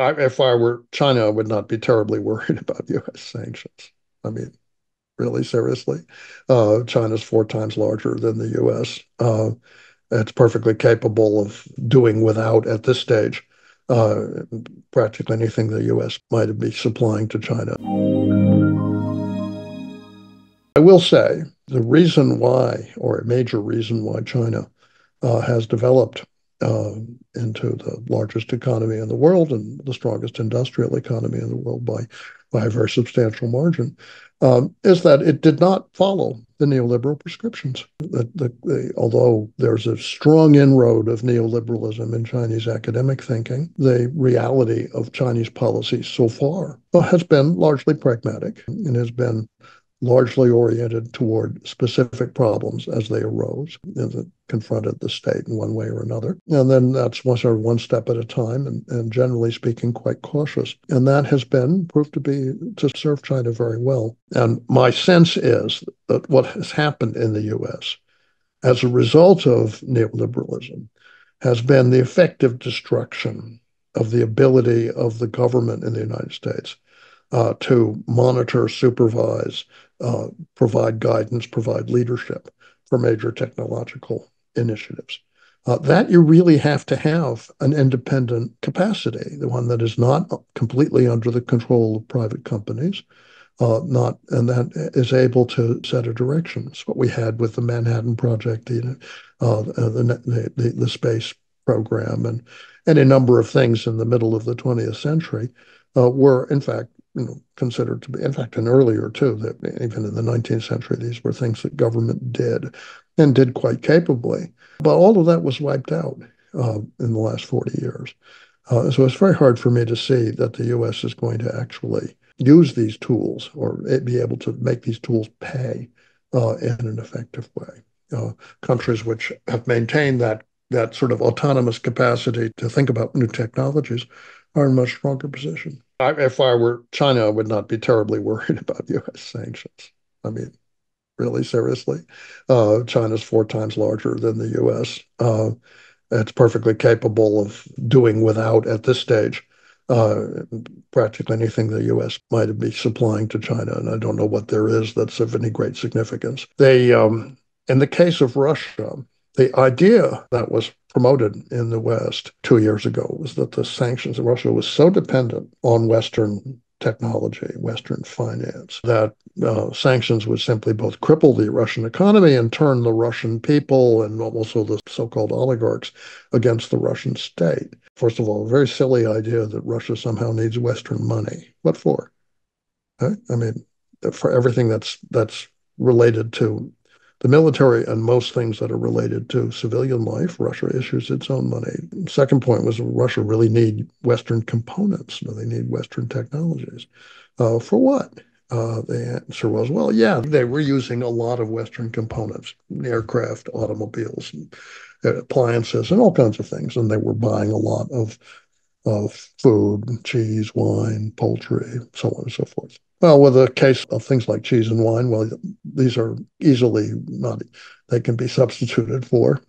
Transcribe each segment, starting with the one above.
If I were China, I would not be terribly worried about U.S. sanctions. I mean, really seriously. China's 4 times larger than the U.S. It's perfectly capable of doing without, at this stage, uh, practically anything the U.S. might be supplying to China. I will say the reason why, or a major reason why China has developed uh, into the largest economy in the world and the strongest industrial economy in the world by a very substantial margin, is that it did not follow the neoliberal prescriptions. Although there's a strong inroad of neoliberalism in Chinese academic thinking, the reality of Chinese policy so far has been largely pragmatic and has been largely oriented toward specific problems as they arose and that confronted the state in one way or another. And then that's sort of one step at a time and generally speaking, quite cautious. And that has been proved to serve China very well. And my sense is that what has happened in the US as a result of neoliberalism has been the effective destruction of the ability of the government in the United States to monitor, supervise, provide guidance, provide leadership for major technological initiatives. That you really have to have an independent capacity, the one that is not completely under the control of private companies, not and that is able to set a direction. It's what we had with the Manhattan Project, the space program, and a number of things in the middle of the 20th century were, in fact, considered to be, in fact, and earlier too, that even in the 19th century, these were things that government did and did quite capably. But all of that was wiped out in the last 40 years. So it's very hard for me to see that the U.S. is going to actually use these tools or be able to make these tools pay in an effective way. Countries which have maintained that sort of autonomous capacity to think about new technologies are in a much stronger position. If I were China, I would not be terribly worried about U.S. sanctions. I mean, really seriously. China's 4 times larger than the U.S. It's perfectly capable of doing without, at this stage, uh, practically anything the U.S. might be supplying to China, and I don't know what there is that's of any great significance. In the case of Russia, the idea that was promoted in the West 2 years ago was that the sanctions of Russia was so dependent on Western technology, Western finance, that sanctions would simply both cripple the Russian economy and turn the Russian people and also the so-called oligarchs against the Russian state. First of all, a very silly idea that Russia somehow needs Western money. What for? Right? I mean, for everything that's related to the military and most things that are related to civilian life, Russia issues its own money. Second point was Russia really need Western components. They need Western technologies. For what? The answer was, well, yeah, they were using a lot of Western components, aircraft, automobiles, and appliances, and all kinds of things. And they were buying a lot of food, cheese, wine, poultry, so on and so forth. Well, with a case of things like cheese and wine, well, these are easily not, they can be substituted for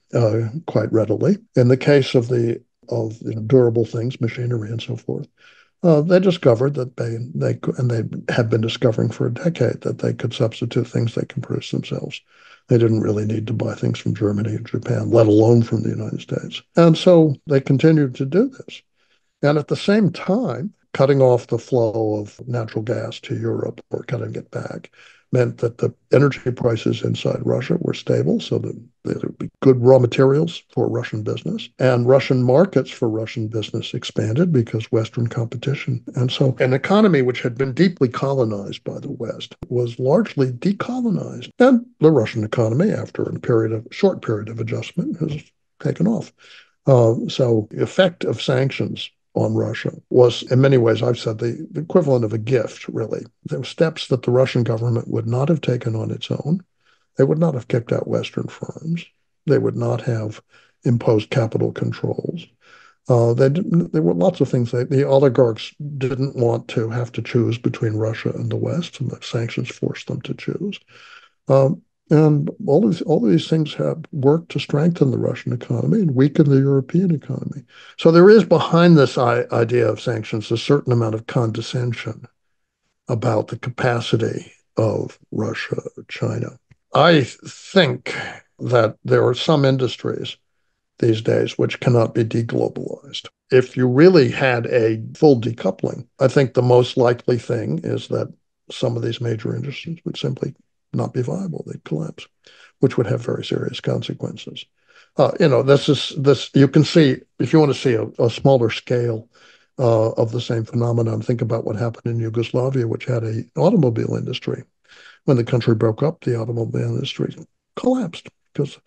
quite readily. In the case of durable things, machinery and so forth, they discovered that they had been discovering for a decade that they could substitute things they can produce themselves. They didn't really need to buy things from Germany and Japan, let alone from the United States. And so they continued to do this. And at the same time, cutting off the flow of natural gas to Europe or cutting it back meant that the energy prices inside Russia were stable, so that there would be good raw materials for Russian business. And Russian markets for Russian business expanded because Western competition. And so an economy which had been deeply colonized by the West was largely decolonized. And the Russian economy, after a short period of adjustment, has taken off. So the effect of sanctions on Russia was, in many ways, I've said, the equivalent of a gift, really. There were steps that the Russian government would not have taken on its own. They would not have kicked out Western firms. They would not have imposed capital controls. There were lots of things. The oligarchs didn't want to have to choose between Russia and the West, and the sanctions forced them to choose. Um, And all these things have worked to strengthen the Russian economy and weaken the European economy. So there is behind this idea of sanctions a certain amount of condescension about the capacity of Russia, China. I think that there are some industries these days which cannot be deglobalized. If you really had a full decoupling, I think the most likely thing is that some of these major industries would simply not be viable. They'd collapse, which would have very serious consequences. This you can see if you want to see a smaller scale of the same phenomenon. Think about what happened in Yugoslavia, which had an automobile industry. When the country broke up, the automobile industry collapsed because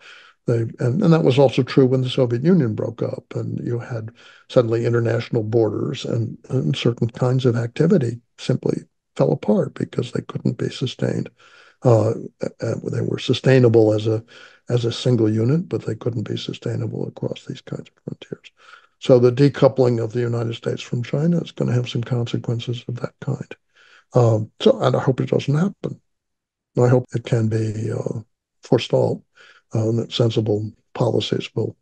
and that was also true when the Soviet Union broke up, and you had suddenly international borders, and certain kinds of activity simply fell apart because they couldn't be sustained. They were sustainable as a single unit, but they couldn't be sustainable across these kinds of frontiers. So the decoupling of the United States from China is going to have some consequences of that kind. And I hope it doesn't happen. I hope it can be forestalled, that sensible policies will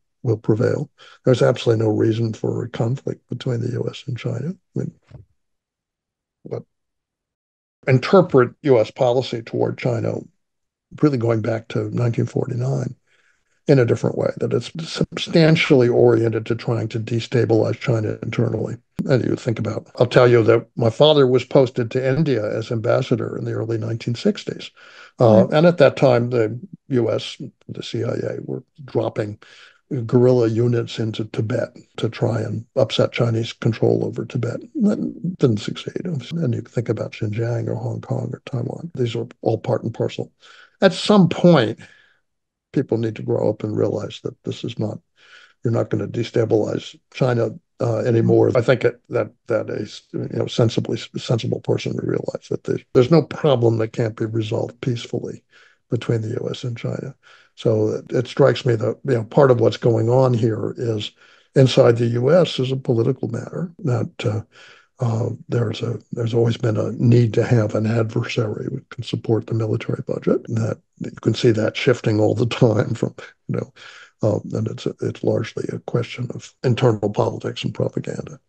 prevail. There's absolutely no reason for a conflict between the U.S. and China. I mean, but interpret U.S. policy toward China, really going back to 1949, in a different way, that it's substantially oriented to trying to destabilize China internally. And you think about, I'll tell you that my father was posted to India as ambassador in the early 1960s. And at that time, the US, the CIA were dropping guerrilla units into Tibet to try and upset Chinese control over Tibet. That didn't succeed. And you think about Xinjiang or Hong Kong or Taiwan. These are all part and parcel. At some point, people need to grow up and realize that this is not, you're not going to destabilize China anymore. I think that a sensible person would realize that there's no problem that can't be resolved peacefully between the U.S. and China. So it strikes me that part of what's going on here is inside the U.S. is a political matter that there's always been a need to have an adversary who can support the military budget. And that you can see that shifting all the time from, and it's largely a question of internal politics and propaganda.